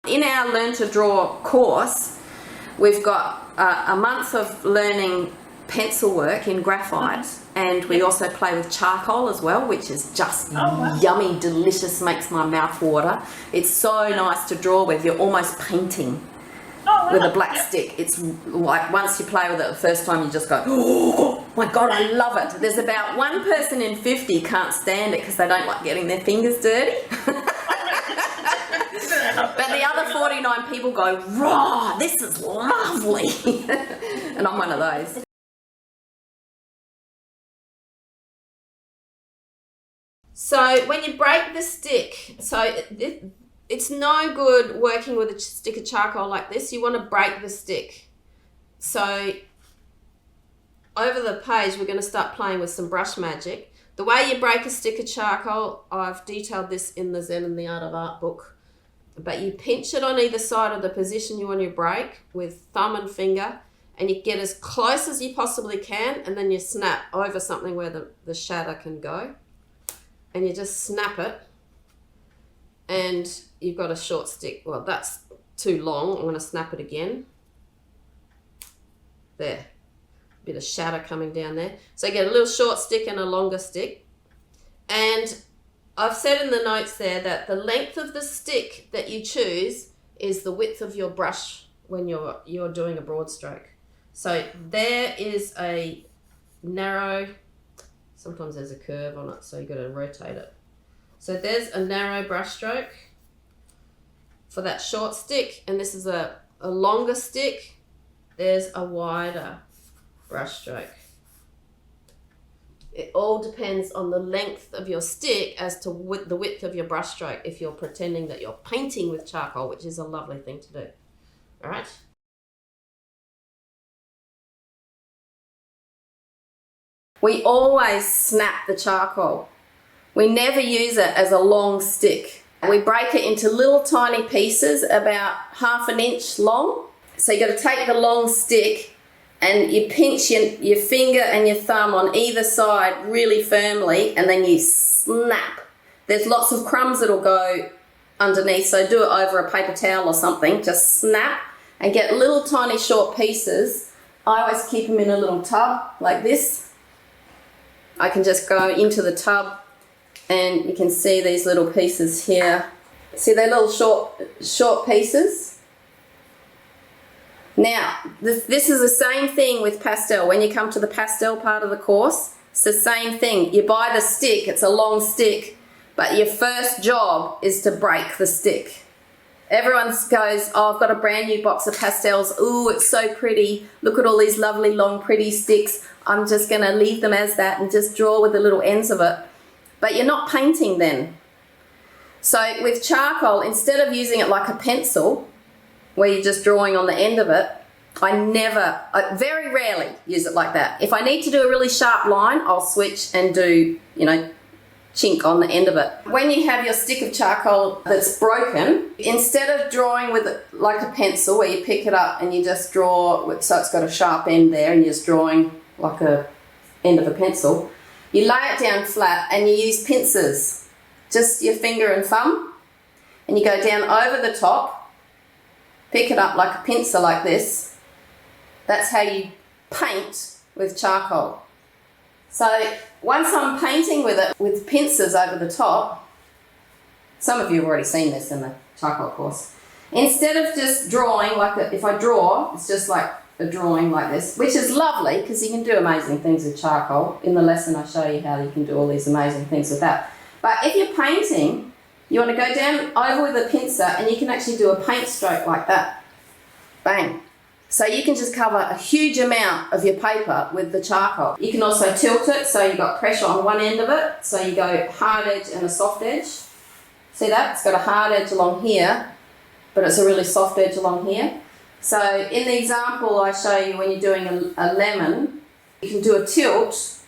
In our Learn to Draw course, we've got a month of learning pencil work in graphite, and we also play with charcoal as well, which is just yummy, delicious, makes my mouth water. It's so nice to draw with. You're almost painting with a black stick. It's like once you play with it the first time, you just go, oh my God, I love it. There's about 1 person in 50 can't stand it because they don't like getting their fingers dirty. But the other 49 people go, raw, this is lovely. And I'm one of those. So when you break the stick, it's no good working with a stick of charcoal like this. You want to break the stick. So over the page, we're going to start playing with some brush magic. The way you break a stick of charcoal, I've detailed this in the Zen and the Art of Art book. But you pinch it on either side of the position you want to break with thumb and finger, and you get as close as you possibly can, and then you snap over something where the shadow can go. And you just snap it, and you've got a short stick. Well, that's too long. I'm going to snap it again. There. Bit of shadow coming down there. So you get a little short stick and a longer stick. And I've said in the notes there that the length of the stick that you choose is the width of your brush when you're doing a broad stroke. So there is a narrow, sometimes there's a curve on it, so you've got to rotate it. So there's a narrow brush stroke for that short stick, and this is a longer stick. There's a wider brush stroke. It all depends on the length of your stick as to the width of your brush stroke if you're pretending that you're painting with charcoal, which is a lovely thing to do. All right? We always snap the charcoal. We never use it as a long stick. We break it into little tiny pieces about 1/2 inch long. So you got to take the long stick and you pinch your finger and your thumb on either side really firmly, and then you snap. There's lots of crumbs that'll go underneath, so do it over a paper towel or something. Just snap and get little tiny short pieces. I always keep them in a little tub like this. I can just go into the tub and you can see these little pieces here. See, they're little short pieces. Now, this is the same thing with pastel. When you come to the pastel part of the course, it's the same thing. You buy the stick, it's a long stick, but your first job is to break the stick. Everyone goes, oh, I've got a brand new box of pastels. Ooh, it's so pretty. Look at all these lovely, long, pretty sticks. I'm just going to leave them as that and just draw with the little ends of it. But you're not painting then. So with charcoal, instead of using it like a pencil, where you're just drawing on the end of it, I very rarely use it like that. If I need to do a really sharp line, I'll switch and do, chink on the end of it. When you have your stick of charcoal that's broken, instead of drawing with it like a pencil where you pick it up and you just draw, so it's got a sharp end there and you're just drawing like a end of a pencil, you lay it down flat and you use pincers, just your finger and thumb, and you go down over the top, pick it up like a pincer like this. That's how you paint with charcoal. So once I'm painting with it with pincers over the top, some of you have already seen this in the charcoal course. Instead of just drawing if I draw, it's just like a drawing like this, which is lovely because you can do amazing things with charcoal. In the lesson I show you how you can do all these amazing things with that. But if you're painting, you want to go down over with a pincer and you can actually do a paint stroke like that. Bang. So you can just cover a huge amount of your paper with the charcoal. You can also tilt it so you've got pressure on one end of it. So you go hard edge and a soft edge. See that? It's got a hard edge along here, but it's a really soft edge along here. So in the example I show you when you're doing a lemon, you can do a tilt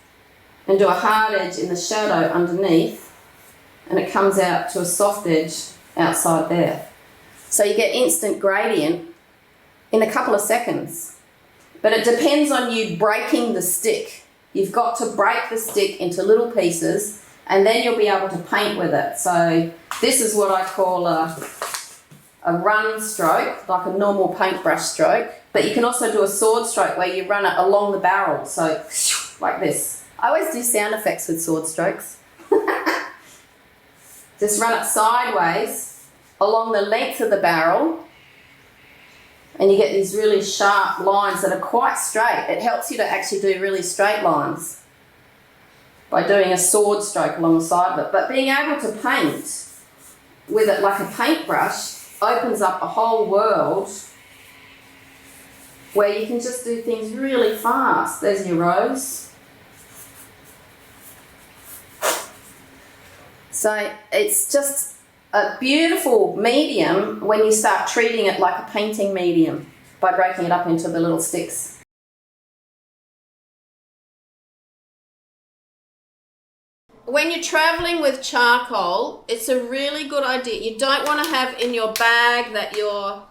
and do a hard edge in the shadow underneath, and it comes out to a soft edge outside there. So you get instant gradient in a couple of seconds. But it depends on you breaking the stick. You've got to break the stick into little pieces and then you'll be able to paint with it. So this is what I call a a run stroke, like a normal paintbrush stroke, but you can also do a sword stroke where you run it along the barrel, so like this. I always do sound effects with sword strokes. Just run it sideways along the length of the barrel, and you get these really sharp lines that are quite straight. It helps you to actually do really straight lines by doing a sword stroke along the side of it. But being able to paint with it like a paintbrush opens up a whole world where you can just do things really fast. There's your rose. So it's just a beautiful medium when you start treating it like a painting medium by breaking it up into the little sticks. When you're traveling with charcoal, it's a really good idea. You don't want to have in your bag that you're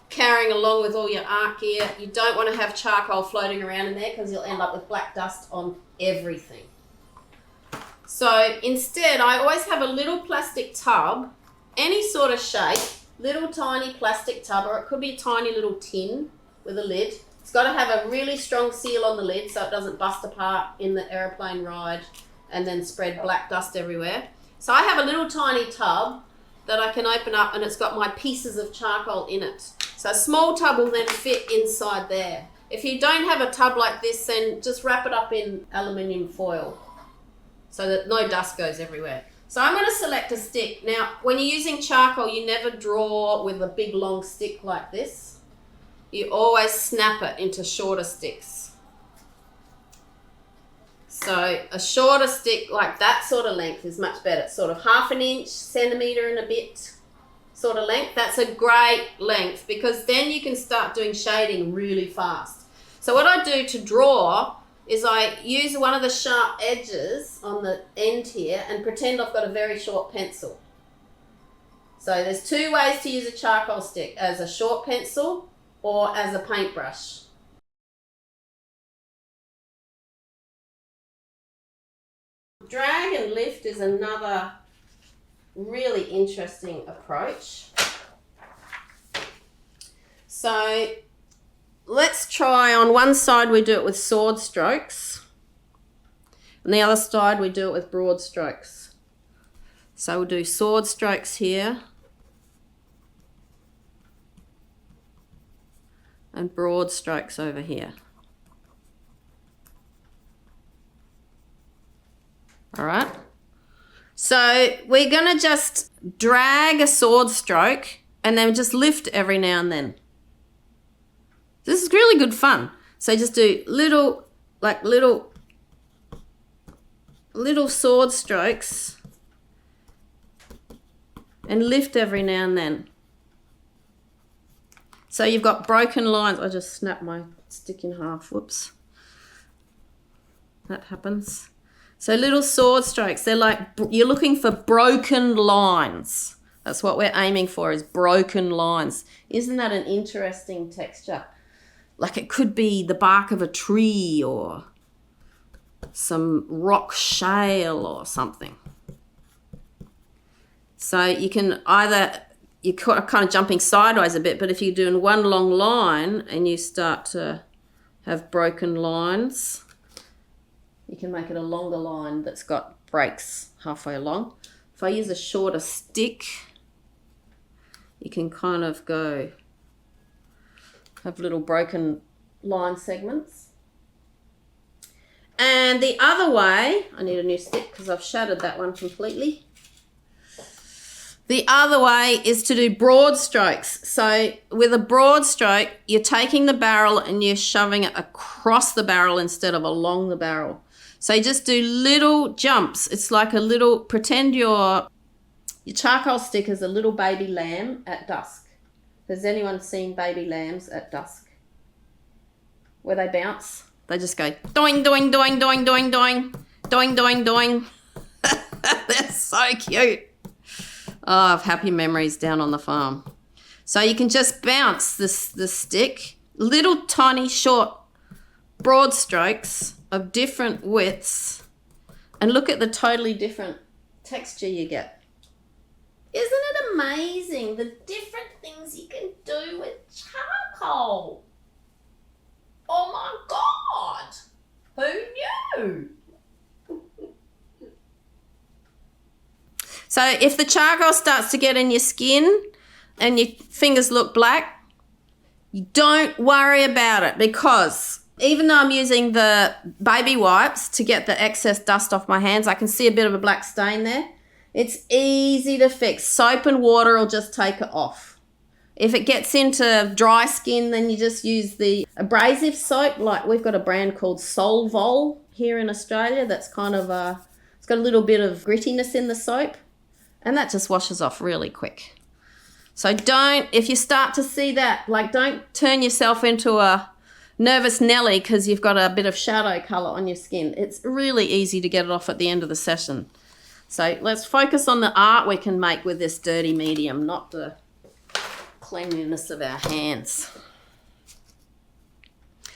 carrying along with all your art gear, you don't want to have charcoal floating around in there because you'll end up with black dust on everything. So instead, I always have a little plastic tub, any sort of shape, little tiny plastic tub, or it could be a tiny little tin with a lid. It's got to have a really strong seal on the lid so it doesn't bust apart in the aeroplane ride and then spread black dust everywhere. So I have a little tiny tub that I can open up, and it's got my pieces of charcoal in it. So a small tub will then fit inside there. If you don't have a tub like this, then just wrap it up in aluminium foil so that no dust goes everywhere. So I'm going to select a stick. Now, when you're using charcoal, you never draw with a big long stick like this. You always snap it into shorter sticks. So a shorter stick like that sort of length is much better. Sort of 1/2 inch, centimetre and a bit sort of length. That's a great length because then you can start doing shading really fast. So what I do to draw is I use one of the sharp edges on the end here and pretend I've got a very short pencil. So there's 2 ways to use a charcoal stick, as a short pencil or as a paintbrush. Drag and lift is another really interesting approach. So let's try, on one side we do it with sword strokes, and the other side we do it with broad strokes. So we'll do sword strokes here and broad strokes over here. All right, so we're going to just drag a sword stroke and then just lift every now and then. This is really good fun. So just do little sword strokes and lift every now and then. So you've got broken lines. I just snapped my stick in half. Whoops. That happens. So little sword strokes, they're like, you're looking for broken lines. That's what we're aiming for, is broken lines. Isn't that an interesting texture? Like it could be the bark of a tree or some rock shale or something. So you can either, you're kind of jumping sideways a bit, but if you're doing one long line and you start to have broken lines, you can make it a longer line that's got breaks halfway along. If I use a shorter stick, you can kind of go, have little broken line segments. And the other way, I need a new stick because I've shattered that one completely. The other way is to do broad strokes. So with a broad stroke, you're taking the barrel and you're shoving it across the barrel instead of along the barrel. So you just do little jumps. It's like a little, pretend your charcoal stick is a little baby lamb at dusk. Has anyone seen baby lambs at dusk? Where they bounce? They just go doing, doing, doing, doing, doing, doing, doing, doing, doing. They're so cute. Oh, I have happy memories down on the farm. So you can just bounce the stick, little tiny short broad strokes of different widths, and look at the totally different texture you get. Isn't it amazing the different things you can do with charcoal? Oh my God! Who knew? So if the charcoal starts to get in your skin and your fingers look black, you don't worry about it, because even though I'm using the baby wipes to get the excess dust off my hands, I can see a bit of a black stain there. It's easy to fix. Soap and water will just take it off. If it gets into dry skin, then you just use the abrasive soap. Like we've got a brand called Solvol here in Australia that's kind of it's got a little bit of grittiness in the soap, and that just washes off really quick. So if you start to see that, like, don't turn yourself into a nervous Nelly because you've got a bit of shadow colour on your skin. It's really easy to get it off at the end of the session. So let's focus on the art we can make with this dirty medium, not the cleanliness of our hands.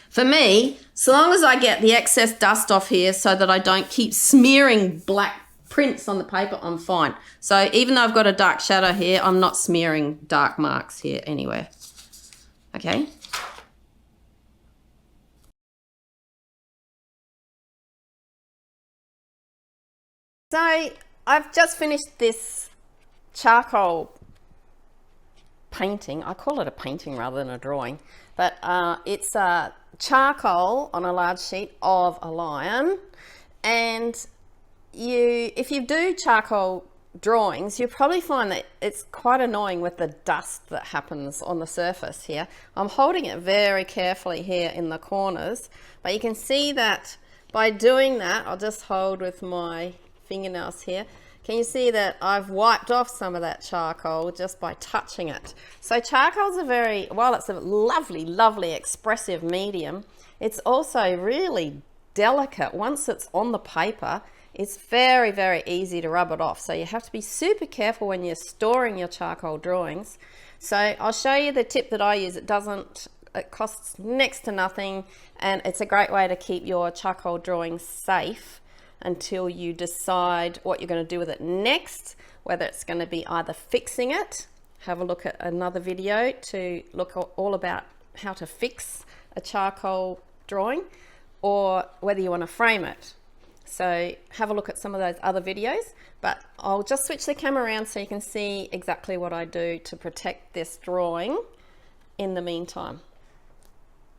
For me, so long as I get the excess dust off here so that I don't keep smearing black prints on the paper, I'm fine. So even though I've got a dark shadow here, I'm not smearing dark marks here anywhere. Okay. So I've just finished this charcoal painting. I call it a painting rather than a drawing, but it's charcoal on a large sheet of a lion. And if you do charcoal drawings, you'll probably find that it's quite annoying with the dust that happens on the surface here. I'm holding it very carefully here in the corners, but you can see that by doing that, I'll just hold with my fingernails here. Can you see that I've wiped off some of that charcoal just by touching it? So charcoal's while it's a lovely, lovely expressive medium, it's also really delicate. Once it's on the paper, it's very, very easy to rub it off. So you have to be super careful when you're storing your charcoal drawings. So I'll show you the tip that I use. It costs next to nothing, and it's a great way to keep your charcoal drawings safe until you decide what you're going to do with it next, whether it's going to be either fixing it. Have a look at another video to look all about how to fix a charcoal drawing, or whether you want to frame it. So have a look at some of those other videos, but I'll just switch the camera around so you can see exactly what I do to protect this drawing in the meantime.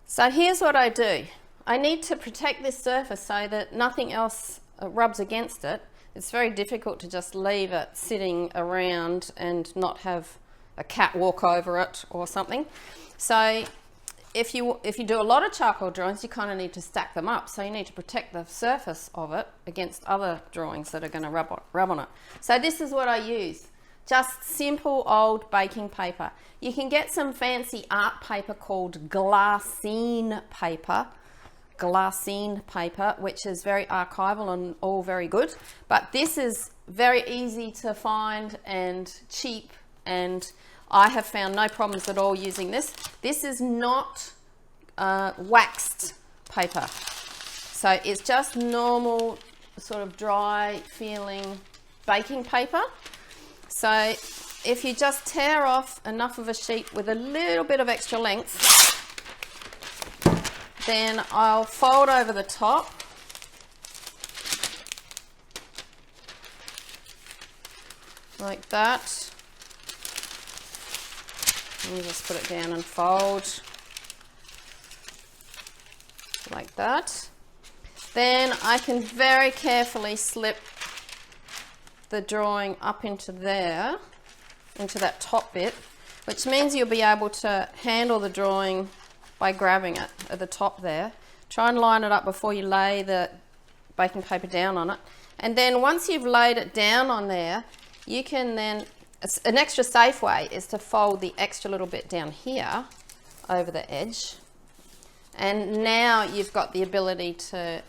So here's what I do. I need to protect this surface so that nothing else rubs against it. It's very difficult to just leave it sitting around and not have a cat walk over it or something. So if you do a lot of charcoal drawings, you kind of need to stack them up. So you need to protect the surface of it against other drawings that are going to rub on it. So this is what I use. Just simple old baking paper. You can get some fancy art paper called glassine paper, which is very archival and all very good. But this is very easy to find and cheap, and I have found no problems at all using this. This is not waxed paper. So it's just normal sort of dry feeling baking paper. So if you just tear off enough of a sheet with a little bit of extra length, then I'll fold over the top. Like that. And just put it down and fold. Like that. Then I can very carefully slip the drawing up into there, into that top bit, which means you'll be able to handle the drawing by grabbing it at the top there. Try and line it up before you lay the baking paper down on it. And then once you've laid it down on there, you can then, an extra safe way is to fold the extra little bit down here over the edge. And now you've got the ability to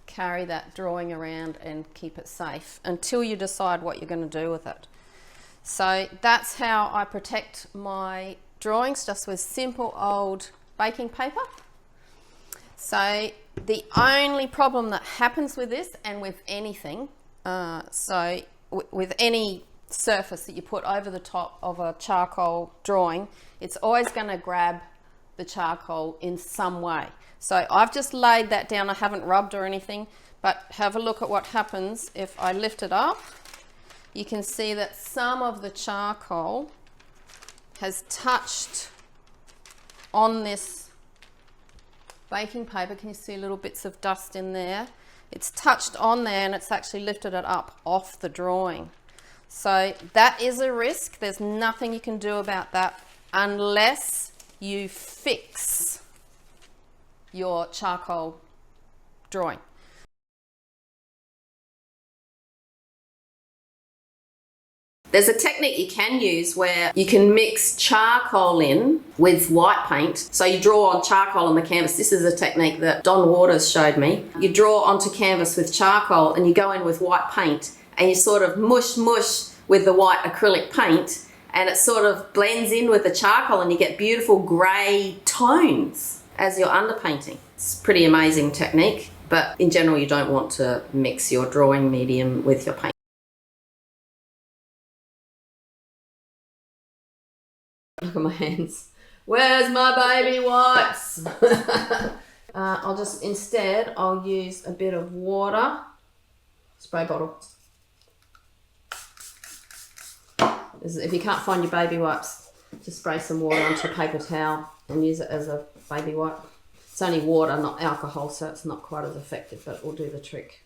carry that drawing around and keep it safe until you decide what you're going to do with it. So that's how I protect my drawings, just with simple old baking paper. So the only problem that happens with this, and with anything, with any surface that you put over the top of a charcoal drawing, it's always going to grab the charcoal in some way. So I've just laid that down. I haven't rubbed or anything, but have a look at what happens if I lift it up. You can see that some of the charcoal has touched on this baking paper. Can you see little bits of dust in there? It's touched on there and it's actually lifted it up off the drawing. So that is a risk. There's nothing you can do about that unless you fix your charcoal drawing. There's a technique you can use where you can mix charcoal in with white paint. So you draw on charcoal on the canvas. This is a technique that Don Waters showed me. You draw onto canvas with charcoal and you go in with white paint and you sort of mush with the white acrylic paint, and it sort of blends in with the charcoal and you get beautiful grey tones as you're underpainting. It's a pretty amazing technique, but in general you don't want to mix your drawing medium with your paint. Look at my hands. Where's my baby wipes? I'll use a bit of water. Spray bottle. If you can't find your baby wipes, just spray some water onto a paper towel and use it as a baby wipe. It's only water, not alcohol, so it's not quite as effective, but it will do the trick.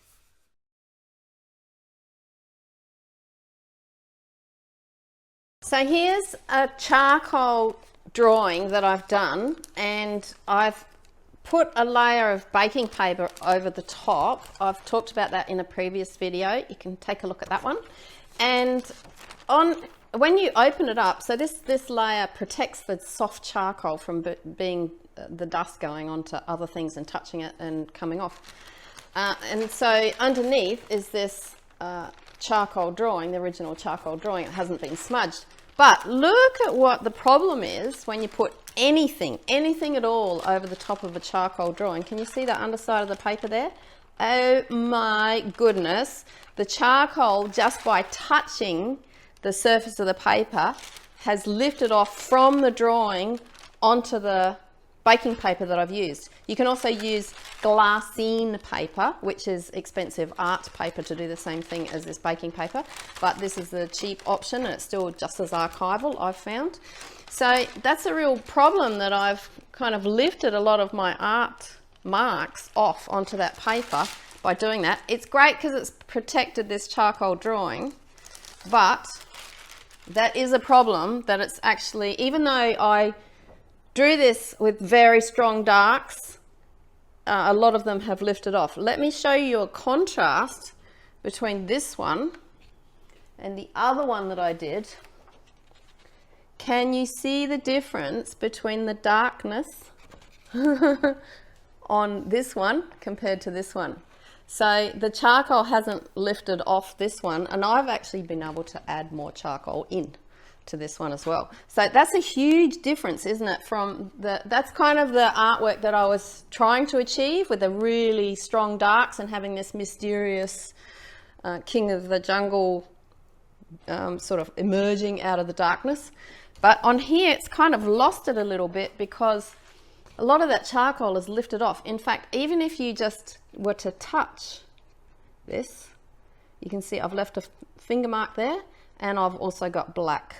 So here's a charcoal drawing that I've done, and I've put a layer of baking paper over the top. I've talked about that in a previous video. You can take a look at that one. And when you open it up, so this layer protects the soft charcoal from being the dust going onto other things and touching it and coming off. And so underneath is this charcoal drawing, the original charcoal drawing. It hasn't been smudged. But look at what the problem is when you put anything at all over the top of a charcoal drawing. Can you see the underside of the paper there? Oh my goodness. The charcoal, just by touching the surface of the paper, has lifted off from the drawing onto the baking paper that I've used. You can also use glassine paper, which is expensive art paper to do the same thing as this baking paper, but this is the cheap option and it's still just as archival, I've found. So that's a real problem, that I've kind of lifted a lot of my art marks off onto that paper by doing that. It's great because it's protected this charcoal drawing, but that is a problem, that it's actually, even though I drew this with very strong darks, a lot of them have lifted off. Let me show you a contrast between this one and the other one that I did. Can you see the difference between the darkness on this one compared to this one? So the charcoal hasn't lifted off this one, and I've actually been able to add more charcoal in to this one as well. So that's a huge difference, isn't it? That's kind of the artwork that I was trying to achieve, with the really strong darks and having this mysterious king of the jungle sort of emerging out of the darkness. But on here it's kind of lost it a little bit because a lot of that charcoal is lifted off. In fact, even if you just were to touch this, you can see I've left a finger mark there, and I've also got black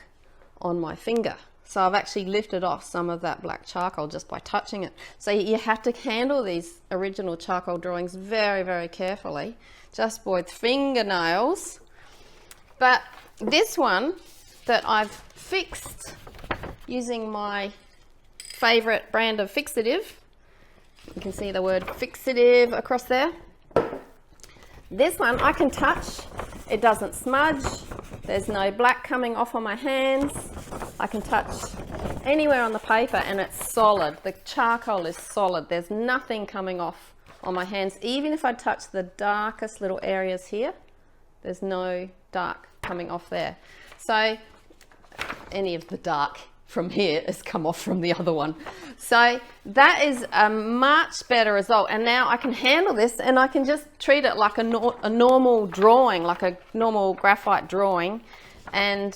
on my finger. So I've actually lifted off some of that black charcoal just by touching it. So you have to handle these original charcoal drawings very, very carefully, just with fingernails. But this one that I've fixed using my favorite brand of Fixative, you can see the word Fixative across there. This one I can touch, it doesn't smudge, there's no black coming off on my hands. I can touch anywhere on the paper and it's solid. The charcoal is solid, there's nothing coming off on my hands. Even if I touch the darkest little areas here, there's no dark coming off there. So any of the dark from here has come off from the other one. So that is a much better result, and now I can handle this and I can just treat it like a normal drawing, like a normal graphite drawing, and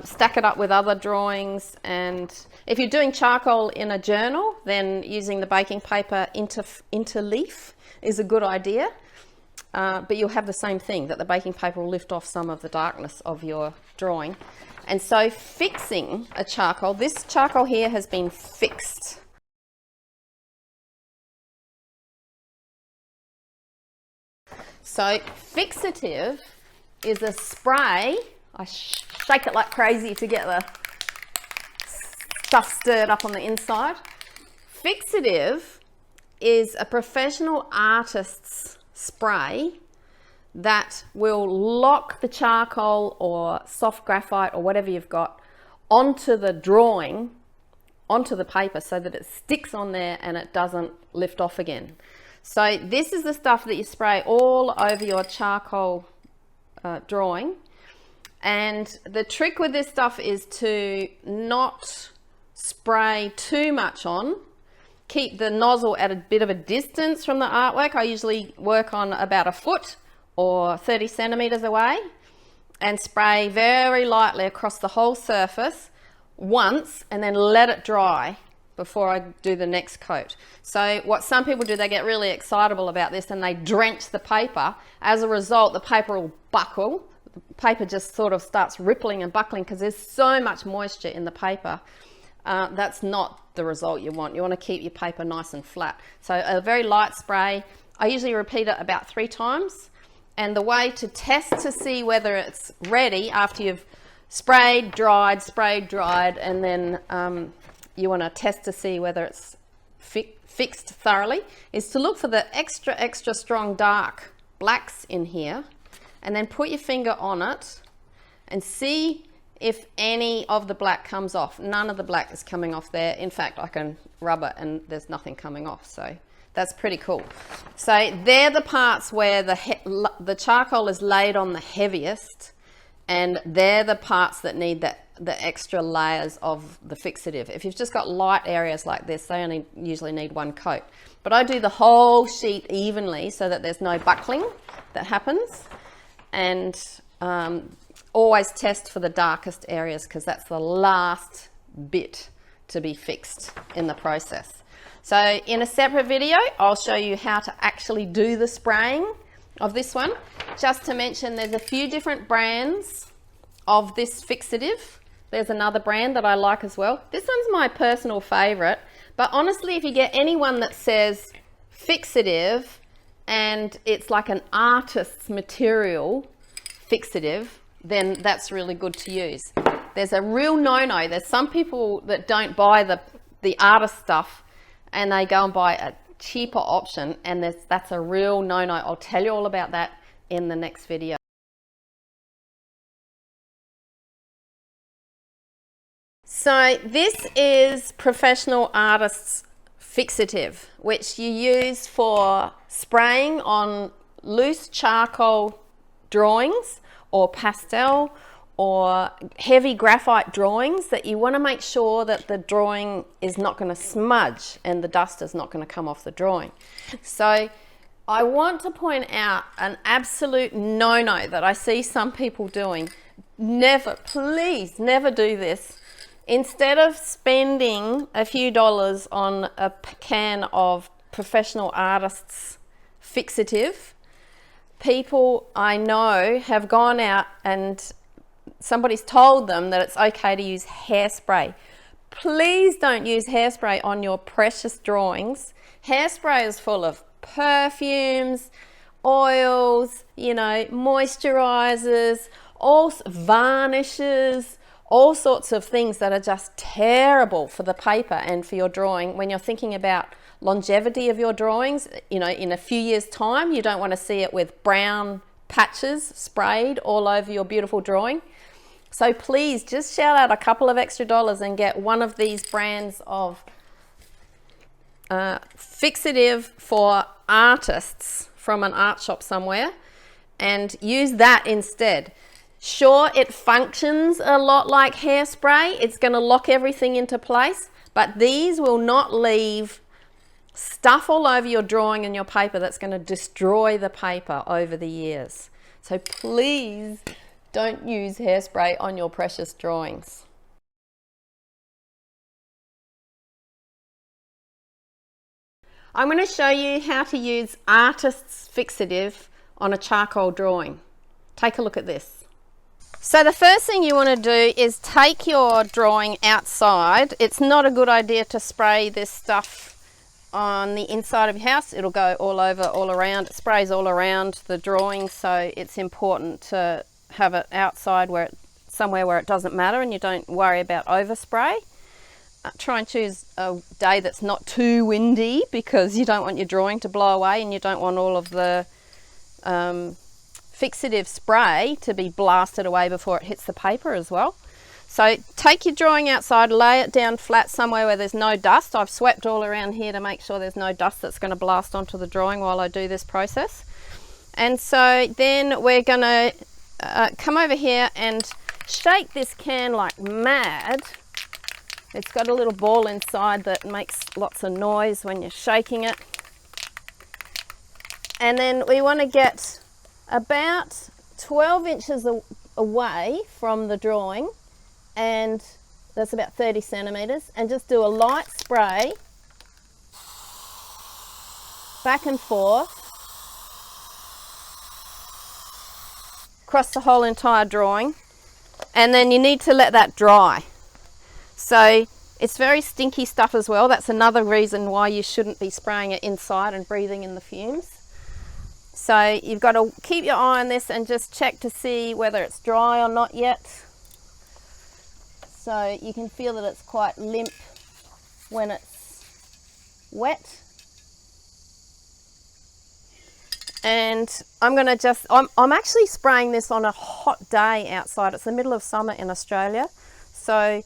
stack it up with other drawings. And if you're doing charcoal in a journal, then using the baking paper interleaf is a good idea. But you'll have the same thing, that the baking paper will lift off some of the darkness of your drawing. And so fixing a charcoal, this charcoal here has been fixed. So Fixative is a spray. I shake it like crazy to get the stuff stirred up on the inside. Fixative is a professional artist's spray that will lock the charcoal or soft graphite or whatever you've got onto the drawing, onto the paper, so that it sticks on there and it doesn't lift off again. So this is the stuff that you spray all over your charcoal drawing. And the trick with this stuff is to not spray too much on. Keep the nozzle at a bit of a distance from the artwork. I usually work on about a foot or 30 centimeters away, and spray very lightly across the whole surface once, and then let it dry before I do the next coat. So what some people do, they get really excitable about this and they drench the paper. As a result, the paper will buckle. The paper just sort of starts rippling and buckling because there's so much moisture in the paper. That's not the result you want. You want to keep your paper nice and flat. So a very light spray. I usually repeat it about 3 times. And the way to test to see whether it's ready after you've sprayed, dried, and then you want to test to see whether it's fixed thoroughly, is to look for the extra strong dark blacks in here, and then put your finger on it and see if any of the black comes off. None of the black is coming off there. In fact, I can rub it and there's nothing coming off. So that's pretty cool. So they're the parts where the charcoal is laid on the heaviest, and they're the parts that need the extra layers of the fixative. If you've just got light areas like this, they only usually need 1 coat. But I do the whole sheet evenly so that there's no buckling that happens. And always test for the darkest areas, because that's the last bit to be fixed in the process. So in a separate video, I'll show you how to actually do the spraying of this one. Just to mention, there's a few different brands of this fixative. There's another brand that I like as well. This one's my personal favorite, but honestly, if you get anyone that says fixative and it's like an artist's material fixative, then that's really good to use. There's a real no-no. There's some people that don't buy the artist stuff and they go and buy a cheaper option, and that's a real no-no. I'll tell you all about that in the next video. So this is professional artists fixative, which you use for spraying on loose charcoal drawings or pastel or heavy graphite drawings that you want to make sure that the drawing is not going to smudge and the dust is not going to come off the drawing. So I want to point out an absolute no-no that I see some people doing. Never, please never do this. Instead of spending a few dollars on a can of professional artists fixative, people I know have gone out and somebody's told them that it's okay to use hairspray. Please don't use hairspray on your precious drawings. Hairspray is full of perfumes, oils, moisturizers, varnishes, all sorts of things that are just terrible for the paper and for your drawing. When you're thinking about longevity of your drawings, in a few years' time, you don't want to see it with brown patches sprayed all over your beautiful drawing. So please just shell out a couple of extra dollars and get one of these brands of fixative for artists from an art shop somewhere, and use that instead. Sure, it functions a lot like hairspray. It's going to lock everything into place, but these will not leave stuff all over your drawing and your paper that's going to destroy the paper over the years. So please Don't use hairspray on your precious drawings. I'm going to show you how to use artist's fixative on a charcoal drawing. Take a look at this. So the first thing you want to do is take your drawing outside. It's not a good idea to spray this stuff on the inside of your house. It'll go all over, all around. It sprays all around the drawing, so it's important to have it outside somewhere where it doesn't matter and you don't worry about overspray. Try and choose a day that's not too windy because you don't want your drawing to blow away and you don't want all of the fixative spray to be blasted away before it hits the paper as well. So take your drawing outside, lay it down flat somewhere where there's no dust. I've swept all around here to make sure there's no dust that's going to blast onto the drawing while I do this process. And so then we're going to come over here and shake this can like mad. It's got a little ball inside that makes lots of noise when you're shaking it. And then we want to get about 12 inches away from the drawing, and that's about 30 centimeters, and just do a light spray back and forth across the whole entire drawing. And then you need to let that dry. So it's very stinky stuff as well. That's another reason why you shouldn't be spraying it inside and breathing in the fumes. So you've got to keep your eye on this and just check to see whether it's dry or not yet. So you can feel that it's quite limp when it's wet. And I'm actually spraying this on a hot day outside. It's the middle of summer in Australia. So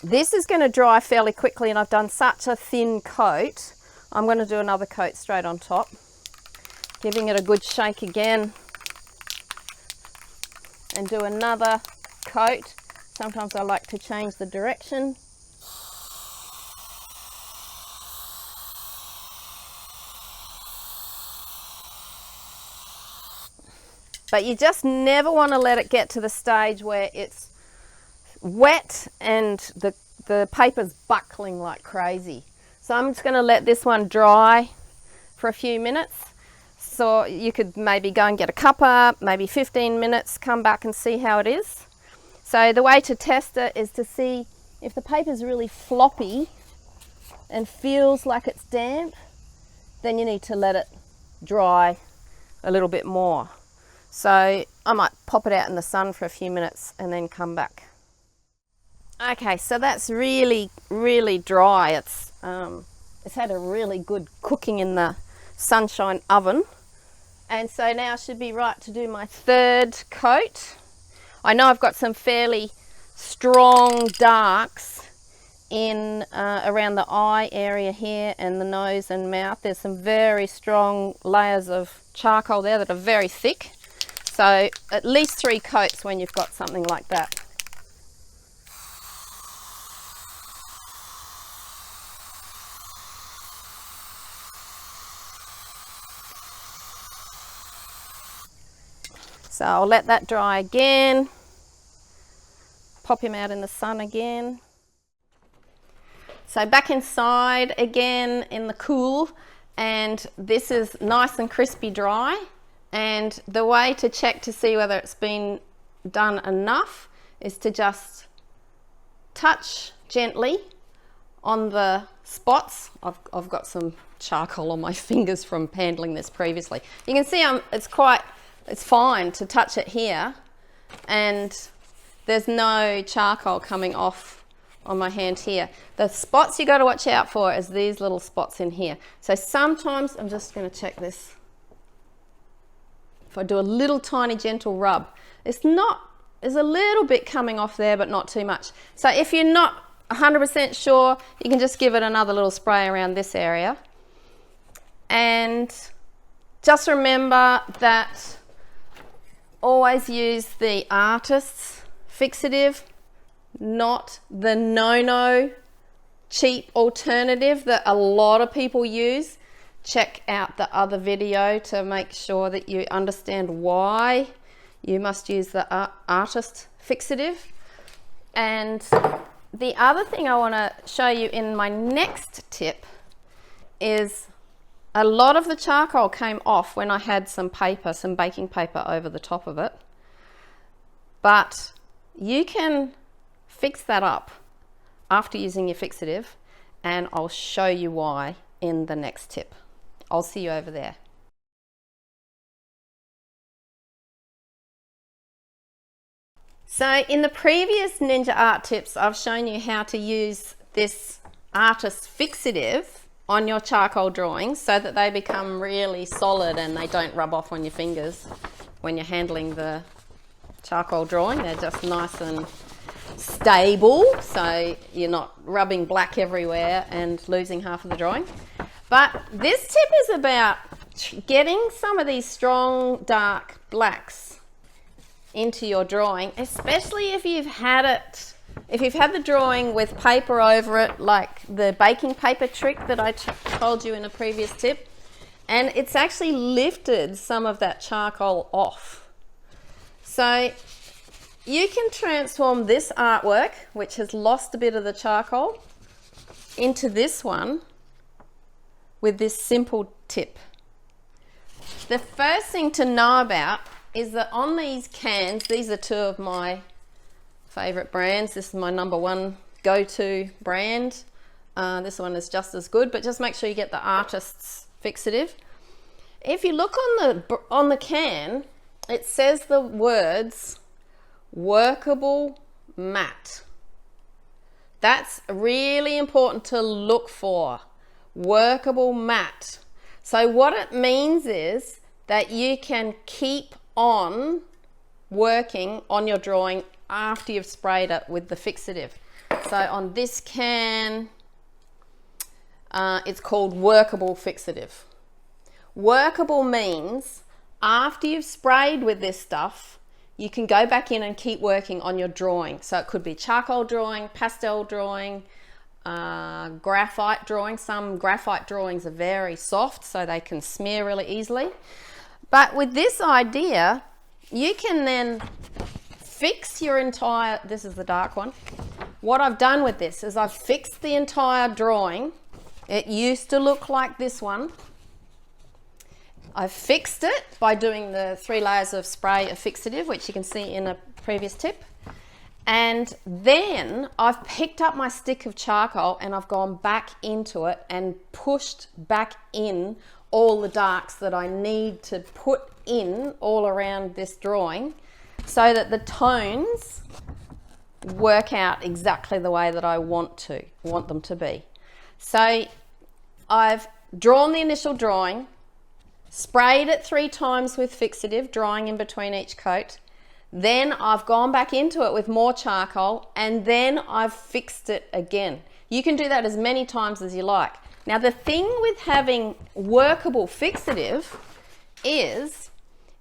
this is going to dry fairly quickly, and I've done such a thin coat. I'm going to do another coat straight on top, giving it a good shake again, and do another coat. Sometimes I like to change the direction. But you just never want to let it get to the stage where it's wet and the paper's buckling like crazy. So I'm just going to let this one dry for a few minutes. So you could maybe go and get a cuppa, maybe 15 minutes, come back and see how it is. So the way to test it is to see if the paper's really floppy and feels like it's damp, then you need to let it dry a little bit more. So I might pop it out in the sun for a few minutes and then come back. Okay, so that's really, really dry. It's had a really good cooking in the sunshine oven. And so now I should be right to do my third coat. I know I've got some fairly strong darks in around the eye area here and the nose and mouth. There's some very strong layers of charcoal there that are very thick. So at least 3 coats when you've got something like that. So I'll let that dry again, pop him out in the sun again. So back inside again in the cool, and this is nice and crispy dry. And the way to check to see whether it's been done enough is to just touch gently on the spots. I've got some charcoal on my fingers from handling this previously. You can see it's fine to touch it here, and there's no charcoal coming off on my hand here. The spots you got to watch out for is these little spots in here. So sometimes, I'm just going to check this. If I do a little tiny gentle rub, there's a little bit coming off there, but not too much. So if you're not 100% sure, you can just give it another little spray around this area. And just remember that always use the artist's fixative, not the no-no cheap alternative that a lot of people use. Check out the other video to make sure that you understand why you must use the artist fixative. And the other thing I want to show you in my next tip is a lot of the charcoal came off when I had some paper, some baking paper over the top of it. But you can fix that up after using your fixative, and I'll show you why in the next tip. I'll see you over there. So in the previous Ninja Art tips, I've shown you how to use this artist fixative on your charcoal drawings so that they become really solid and they don't rub off on your fingers when you're handling the charcoal drawing. They're just nice and stable, so you're not rubbing black everywhere and losing half of the drawing. But this tip is about getting some of these strong dark blacks into your drawing, especially if you've had the drawing with paper over it, like the baking paper trick that I told you in a previous tip, and it's actually lifted some of that charcoal off. So you can transform this artwork, which has lost a bit of the charcoal, into this one with this simple tip. The first thing to know about is that on these cans, these are two of my favorite brands. This is my #1 go-to brand. This one is just as good, but just make sure you get the artist's fixative. If you look on the can, it says the words workable matte. That's really important to look for. Workable matte. So what it means is that you can keep on working on your drawing after you've sprayed it with the fixative. So on this can, it's called workable fixative. Workable means after you've sprayed with this stuff, you can go back in and keep working on your drawing. So it could be charcoal drawing, pastel drawing, graphite drawing. Some graphite drawings are very soft, so they can smear really easily. But with this idea, you can then fix your entire, this is the dark one. What I've done with this is I've fixed the entire drawing. It used to look like this one. I've fixed it by doing the 3 layers of spray of fixative, which you can see in a previous tip. And then I've picked up my stick of charcoal and I've gone back into it and pushed back in all the darks that I need to put in all around this drawing so that the tones work out exactly the way that I want them to be. So I've drawn the initial drawing, sprayed it 3 times with fixative, drying in between each coat. Then I've gone back into it with more charcoal and then I've fixed it again. You can do that as many times as you like. Now the thing with having workable fixative is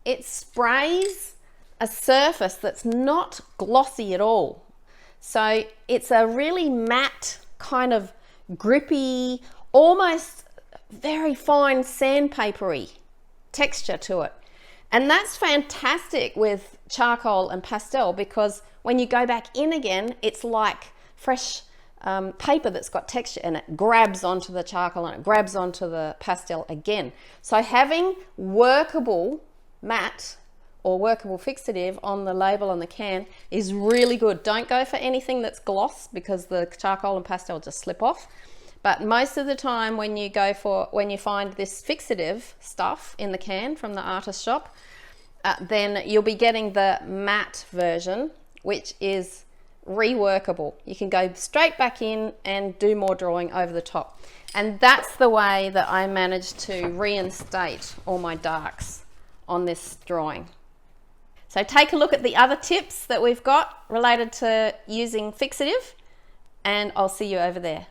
it sprays a surface that's not glossy at all. So it's a really matte, kind of grippy, almost very fine sandpapery texture to it. And that's fantastic with charcoal and pastel because when you go back in again, it's like fresh paper that's got texture and it grabs onto the charcoal and it grabs onto the pastel again. So having workable matte or workable fixative on the label on the can is really good. Don't go for anything that's gloss because the charcoal and pastel just slip off. But most of the time when you find this fixative stuff in the can from the artist shop, then you'll be getting the matte version, which is reworkable. You can go straight back in and do more drawing over the top. And that's the way that I managed to reinstate all my darks on this drawing. So take a look at the other tips that we've got related to using fixative, and I'll see you over there.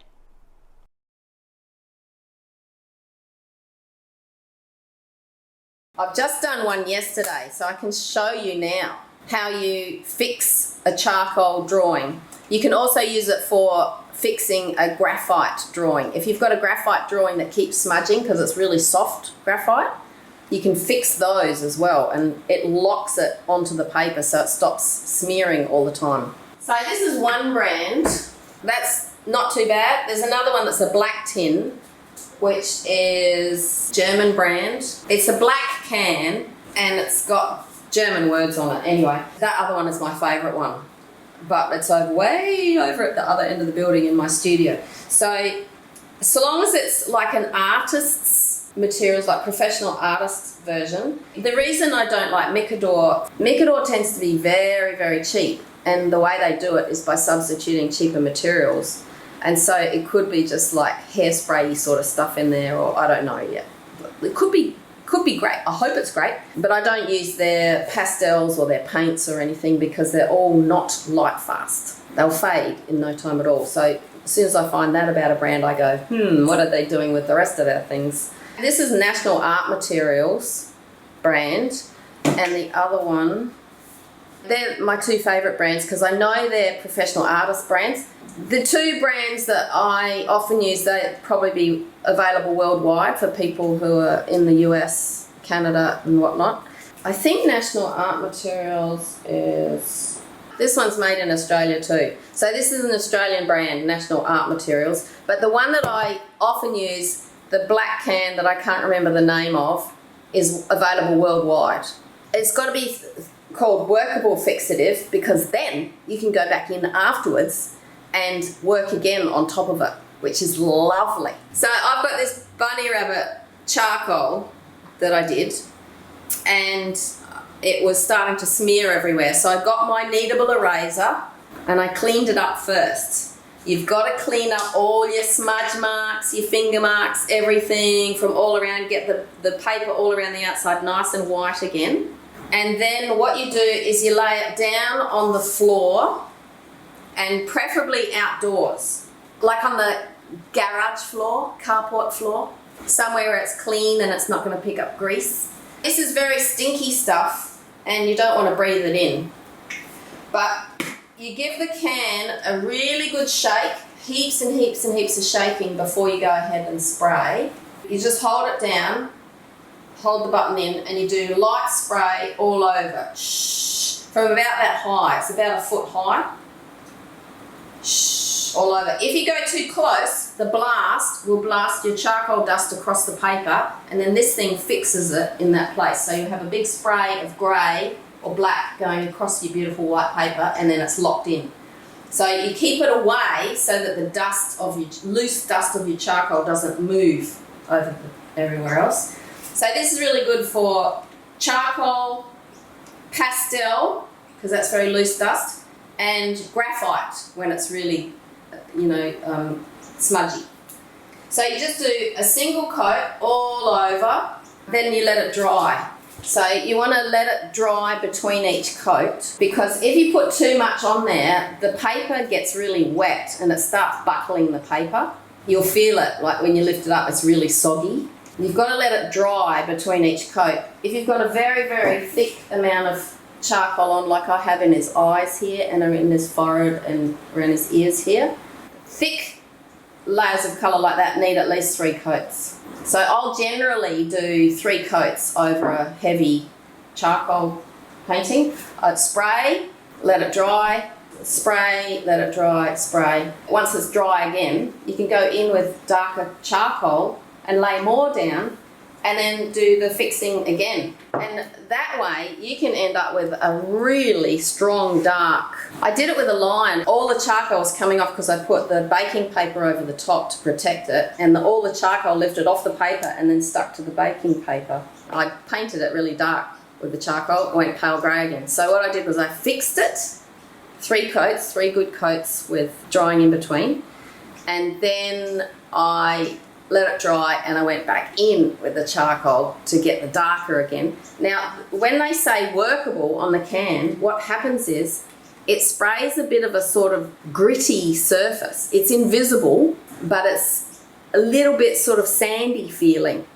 I've just done one yesterday, so I can show you now how you fix a charcoal drawing. You can also use it for fixing a graphite drawing. If you've got a graphite drawing that keeps smudging because it's really soft graphite, you can fix those as well, and it locks it onto the paper so it stops smearing all the time. So this is one brand. That's not too bad. There's another one that's a black tin, which is German brand. It's a black can and it's got German words on it. Anyway, that other one is my favourite one, but it's way over at the other end of the building in my studio. So long as it's like an artist's materials, like professional artist version. The reason I don't like Micador tends to be very, very cheap, and the way they do it is by substituting cheaper materials. And so it could be just like hairspray sort of stuff in there, or I don't know yet. It could be great. I hope it's great. But I don't use their pastels or their paints or anything because they're all not light fast. They'll fade in no time at all. So as soon as I find that about a brand, I go, what are they doing with the rest of their things? This is National Art Materials brand, and the other one, they're my two favourite brands because I know they're professional artist brands. The two brands that I often use, they'd probably be available worldwide for people who are in the US, Canada and whatnot. I think National Art Materials is... This one's made in Australia too. So this is an Australian brand, National Art Materials. But the one that I often use, the black can that I can't remember the name of, is available worldwide. It's got to be called workable fixative because then you can go back in afterwards and work again on top of it, which is lovely. So I've got this bunny rabbit charcoal that I did, and it was starting to smear everywhere. So I got my kneadable eraser and I cleaned it up first. You've got to clean up all your smudge marks, your finger marks, everything from all around, get the paper all around the outside nice and white again. And then what you do is you lay it down on the floor, and preferably outdoors, like on the garage floor, carport floor, somewhere where it's clean and it's not going to pick up grease. This is very stinky stuff and you don't want to breathe it in. But you give the can a really good shake, heaps and heaps and heaps of shaking before you go ahead and spray. You just hold it down, hold the button in, and you do light spray all over. Shh, from about that high, it's about a foot high. Shh, all over. If you go too close, the blast will blast your charcoal dust across the paper, and then this thing fixes it in that place. So you have a big spray of grey or black going across your beautiful white paper, and then it's locked in. So you keep it away so that the dust of your loose dust of your charcoal doesn't move over everywhere else. So this is really good for charcoal, pastel, because that's very loose dust, and graphite when it's really, smudgy. So you just do a single coat all over, then you let it dry. So you want to let it dry between each coat, because if you put too much on there, the paper gets really wet and it starts buckling the paper. You'll feel it, like when you lift it up, it's really soggy. You've got to let it dry between each coat. If you've got a very, very thick amount of charcoal on, like I have in his eyes here and in his forehead and around his ears here, thick layers of colour like that need at least 3 coats. So I'll generally do 3 coats over a heavy charcoal painting. I'd spray, let it dry, spray, let it dry, spray. Once it's dry again, you can go in with darker charcoal and lay more down and then do the fixing again. And that way you can end up with a really strong dark. I did it with a line. All the charcoal was coming off because I put the baking paper over the top to protect it, and all the charcoal lifted off the paper and then stuck to the baking paper. I painted it really dark with the charcoal. It went pale grey again. So what I did was I fixed it, 3 coats, 3 good coats with drying in between, and then I let it dry and I went back in with the charcoal to get the darker again. Now, when they say workable on the can, what happens is it sprays a bit of a sort of gritty surface. It's invisible, but it's a little bit sort of sandy feeling,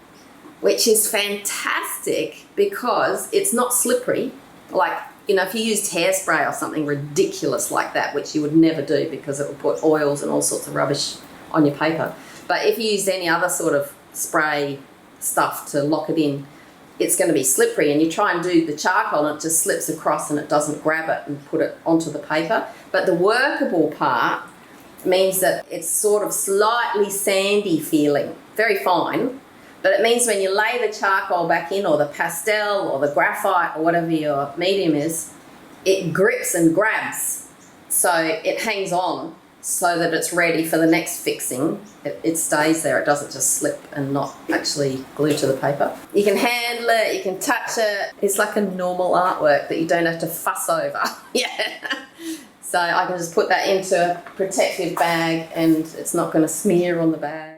which is fantastic because it's not slippery. Like, if you used hairspray or something ridiculous like that, which you would never do because it would put oils and all sorts of rubbish on your paper. But if you used any other sort of spray stuff to lock it in, it's going to be slippery, and you try and do the charcoal and it just slips across and it doesn't grab it and put it onto the paper. But the workable part means that it's sort of slightly sandy feeling, very fine, but it means when you lay the charcoal back in, or the pastel or the graphite or whatever your medium is, it grips and grabs, so it hangs on so that it's ready for the next fixing. It stays there, it doesn't just slip and not actually glue to the paper. You can handle it, you can touch it. It's like a normal artwork that you don't have to fuss over. Yeah. So I can just put that into a protective bag and it's not going to smear on the bag.